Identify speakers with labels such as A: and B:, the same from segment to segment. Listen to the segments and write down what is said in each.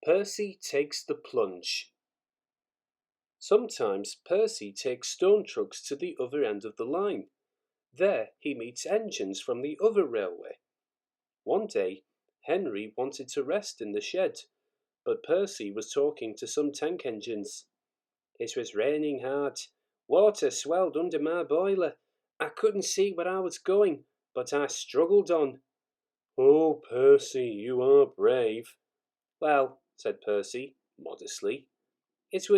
A: Percy takes the plunge. Sometimes Percy takes stone trucks to the other end of the line. There he meets engines from the other railway. One day, Henry wanted to rest in the shed, but Percy was talking to some tank engines. It was raining hard. Water swelled under my boiler. I couldn't see where I was going, but I struggled on. "Oh, Percy, you are brave." "Well," said Percy, modestly, "it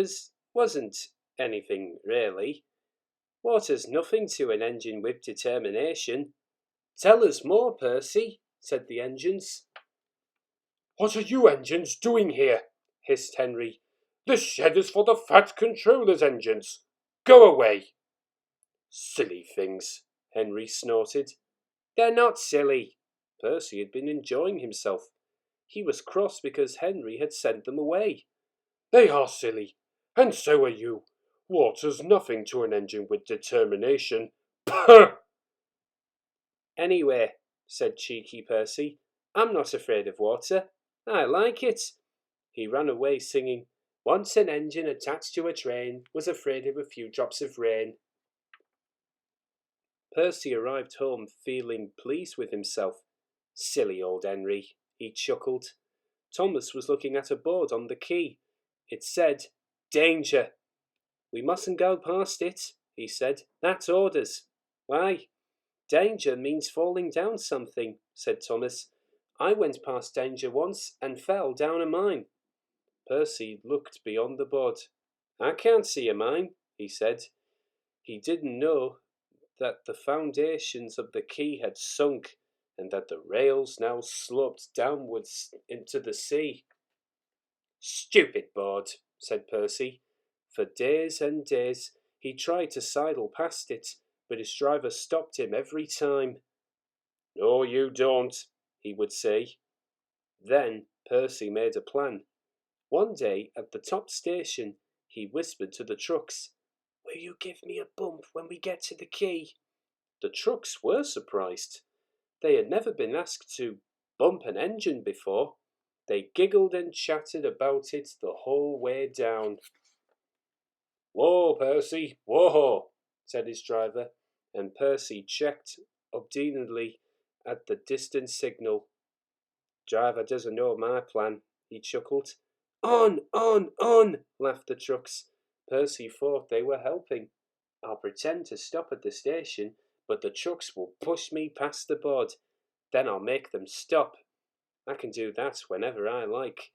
A: wasn't anything, really. Water's nothing to an engine with determination." "Tell us more, Percy," said the engines.
B: "What are you engines doing here?" hissed Henry. "This shed is for the Fat Controller's engines. Go away."
A: "Silly things," Henry snorted. "They're not silly." Percy had been enjoying himself. He was cross because Henry had sent them away.
B: "They are silly, and so are you. Water's nothing to an engine with determination. Pah!"
A: "Anyway," said cheeky Percy, "I'm not afraid of water. I like it." He ran away singing, "Once an engine attached to a train was afraid of a few drops of rain." Percy arrived home feeling pleased with himself. "Silly old Henry," he chuckled. Thomas was looking at a board on the quay. It said, "Danger." "We mustn't go past it," he said. "That's orders." "Why?" "Danger means falling down something," said Thomas. "I went past danger once and fell down a mine." Percy looked beyond the board. "I can't see a mine," he said. He didn't know that the foundations of the quay had sunk and that the rails now sloped downwards into the sea. "Stupid board," said Percy. For days and days he tried to sidle past it, but his driver stopped him every time. "No, you don't," he would say. Then Percy made a plan. One day at the top station he whispered to the trucks, "Will you give me a bump when we get to the quay?" The trucks were surprised. They had never been asked to bump an engine before. They giggled and chattered about it the whole way down. "Whoa, Percy, whoa," said his driver, and Percy checked obediently at the distant signal. "Driver doesn't know my plan," he chuckled. On, on," laughed the trucks. Percy thought they were helping. "I'll pretend to stop at the station, but the trucks will push me past the board. Then I'll make them stop. I can do that whenever I like."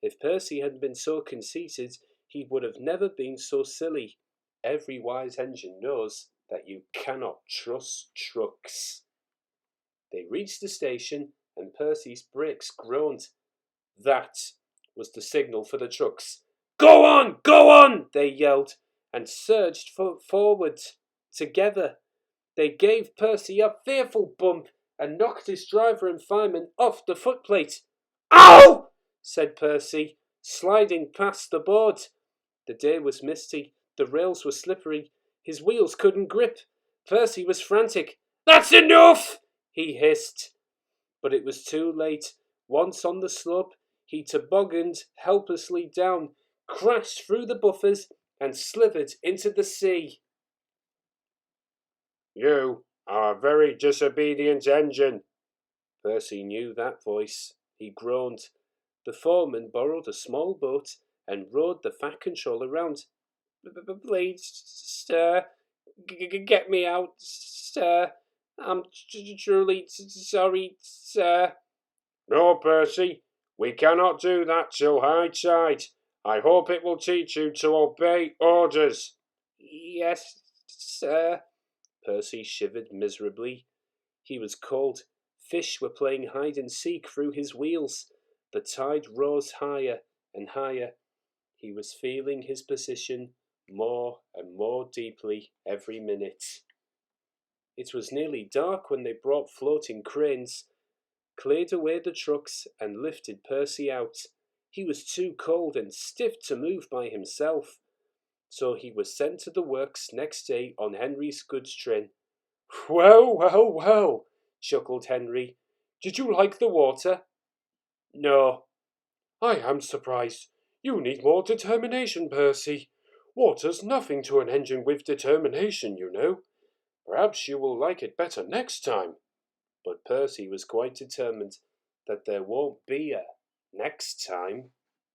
A: If Percy hadn't been so conceited, he would have never been so silly. Every wise engine knows that you cannot trust trucks. They reached the station, and Percy's brakes groaned. That was the signal for the trucks. "Go on, go on!" they yelled, and surged forward together. They gave Percy a fearful bump and knocked his driver and fireman off the footplate. "Ow!" said Percy, sliding past the board. The day was misty, the rails were slippery, his wheels couldn't grip. Percy was frantic. "That's enough!" he hissed. But it was too late. Once on the slope, he tobogganed helplessly down, crashed through the buffers, and slithered into the sea.
B: "You are a very disobedient engine."
A: Percy knew that voice. He groaned. The foreman borrowed a small boat and rowed the Fat Controller round. "Please, sir, get me out, sir. I'm truly sorry, sir."
B: "No, Percy, we cannot do that till high tide. I hope it will teach you to obey orders."
A: "Yes, sir." Percy shivered miserably. He was cold. Fish were playing hide and seek through his wheels. The tide rose higher and higher. He was feeling his position more and more deeply every minute. It was nearly dark when they brought floating cranes, cleared away the trucks, and lifted Percy out. He was too cold and stiff to move by himself, so he was sent to the works next day on Henry's goods train.
B: "Well, well, well," chuckled Henry. "Did you like the water?"
A: "No."
B: I am surprised. You need more determination, Percy. Water's nothing to an engine with determination, you know. Perhaps you will like it better next time.
A: But Percy was quite determined that there won't be a next time.